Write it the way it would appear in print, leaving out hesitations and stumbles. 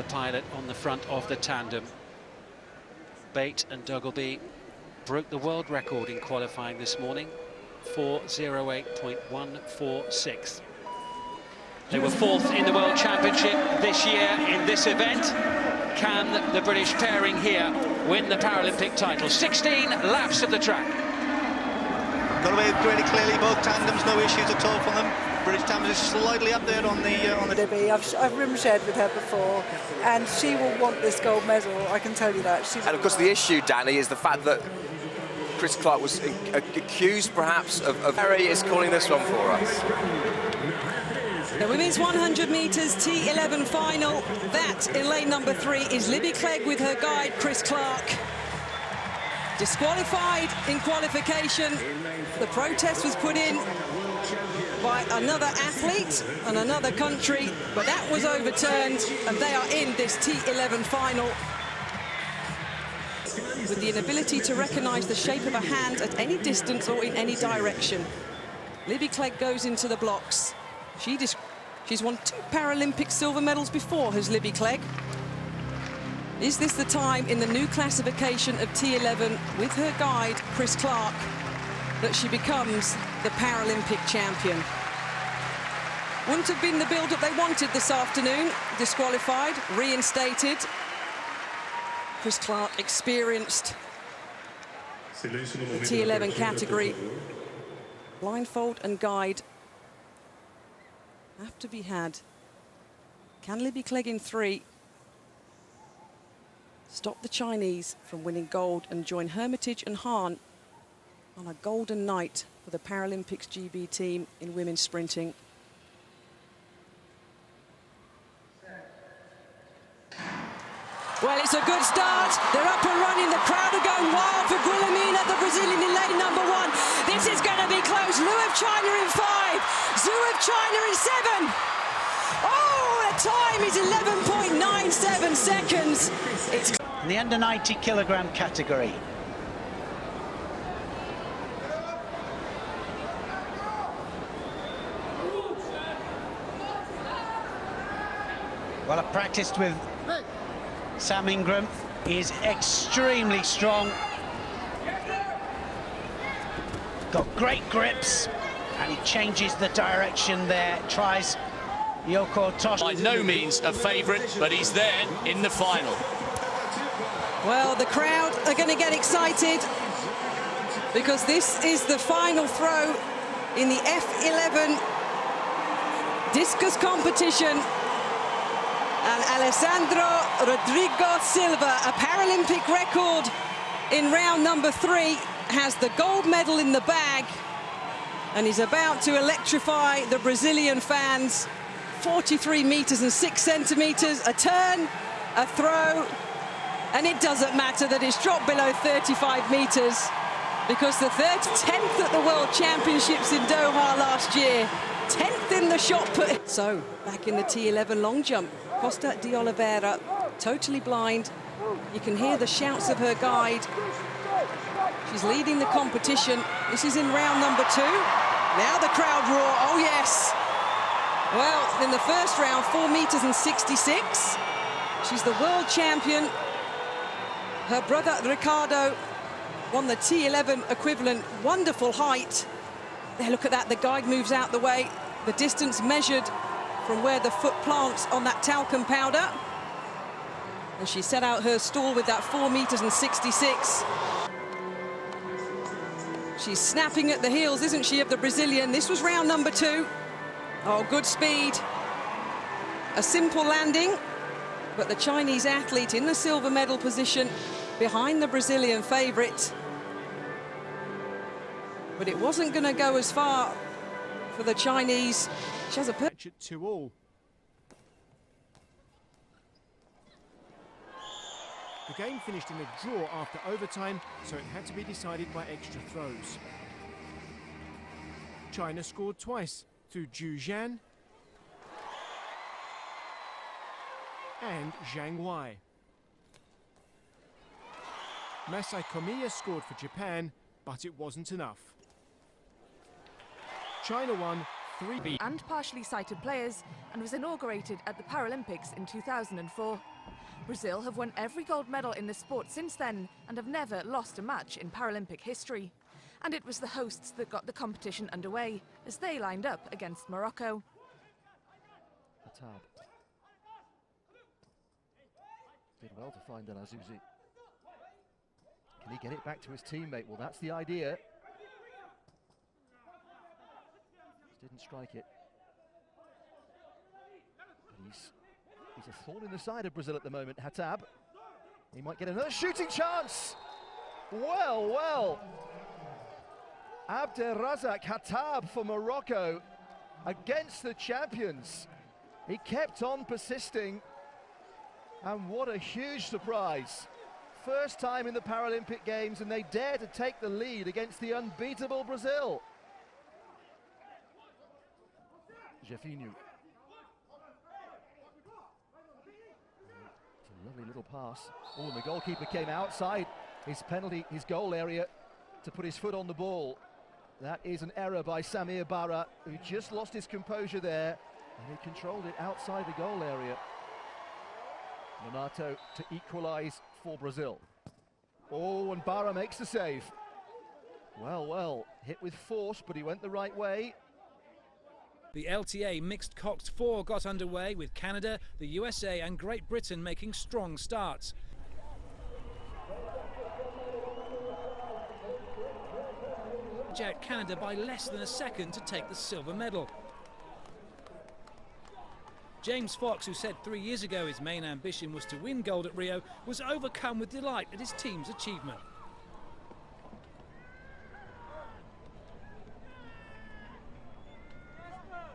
the pilot on the front of the tandem. Bate and Duggleby broke the world record in qualifying this morning, 4:08.146. They were fourth in the World Championship this year in this event. Can the British pairing here win the Paralympic title? 16 laps of the track. Got away really clearly, both tandems, no issues at all from them. British tandem is slightly up there on the... Libby, I've rim shared with her before, and she will want this gold medal, I can tell you that. And of course the issue, Danny, is the fact that Chris Clark was accused perhaps of... Harry is calling this one for us. The women's 100 metres T11 final. That in lane number 3 is Libby Clegg with her guide Chris Clark. Disqualified in qualification. The protest was put in by another athlete and another country, but that was overturned, and they are in this T11 final with the inability to recognise the shape of a hand at any distance or in any direction. Libby Clegg goes into the blocks. She's won 2 Paralympic silver medals before, has Libby Clegg. Is this the time in the new classification of T11 with her guide, Chris Clark, that she becomes the Paralympic champion? Wouldn't have been the build-up they wanted this afternoon. Disqualified, reinstated. Chris Clark experienced the T11 category. Blindfold and guide have to be had. Can Libby Clegg in 3 stop the Chinese from winning gold and join Hermitage and Hahn on a golden night for the Paralympics GB team in women's sprinting? Well, it's a good start. They're up and running. The crowd are going wild for Guillemina, the Brazilian in lane number 1. This is going to be close. Liu of China in 5. Zhu of China in 7. Oh, the time is 11.97 seconds. It's in the under 90 kilogram category. Well, I've practiced with Sam Ingram. He is extremely strong. Got great grips, and he changes the direction there. Tries Yoko Tosh. By no means a favourite, but he's there in the final. Well, the crowd are going to get excited because this is the final throw in the F11 discus competition. And Alessandro Rodrigo Silva, a Paralympic record in round number 3, has the gold medal in the bag, and he's about to electrify the Brazilian fans. 43 metres and 6 centimetres, a turn, a throw, and it doesn't matter that it's dropped below 35 metres because the 10th at the World Championships in Doha last year, 10th in the shot put. So, back in the T11 long jump, Costa de Oliveira, totally blind. You can hear the shouts of her guide. She's leading the competition. This is in round number 2. Now the crowd roar, oh yes. Well, in the first round, 4 metres and 66. She's the world champion. Her brother, Ricardo, won the T11 equivalent. Wonderful height. There, look at that, the guide moves out the way. The distance measured from where the foot plants on that talcum powder. And she set out her stall with that 4 metres and 66. She's snapping at the heels, isn't she, of the Brazilian? This was round number 2. Oh, good speed. A simple landing, but the Chinese athlete in the silver medal position behind the Brazilian favourite. But it wasn't going to go as far for the Chinese. She has a match at 2-2. The game finished in a draw after overtime, so it had to be decided by extra throws. China scored twice through Zhu Zhan and Zhang Wei. Masai Komiya scored for Japan, but it wasn't enough. China won 3-0. And partially sighted players, and was inaugurated at the Paralympics in 2004. Brazil have won every gold medal in the sport since then and have never lost a match in Paralympic history. And it was the hosts that got the competition underway as they lined up against Morocco. Hatab did well to find El Azouzi. Can he get it back to his teammate? Well, that's the idea. Just didn't strike it. But he's a thorn in the side of Brazil at the moment, Hatab. He might get another shooting chance. Well, well. Abderrazak Hatab for Morocco against the champions. He kept on persisting, and what a huge surprise. First time in the Paralympic Games, and they dare to take the lead against the unbeatable Brazil. Jefinho. It's a lovely little pass. Oh, and the goalkeeper came outside his goal area to put his foot on the ball. That is an error by Samir Bara, who just lost his composure there, and he controlled it outside the goal area. Donato to equalise for Brazil. Oh, and Bara makes the save. Well, well, hit with force, but he went the right way. The LTA mixed coxed 4 got underway, with Canada, the USA and Great Britain making strong starts. Out Canada by less than a second to take the silver medal. James Fox, who said 3 years ago his main ambition was to win gold at Rio, was overcome with delight at his team's achievement.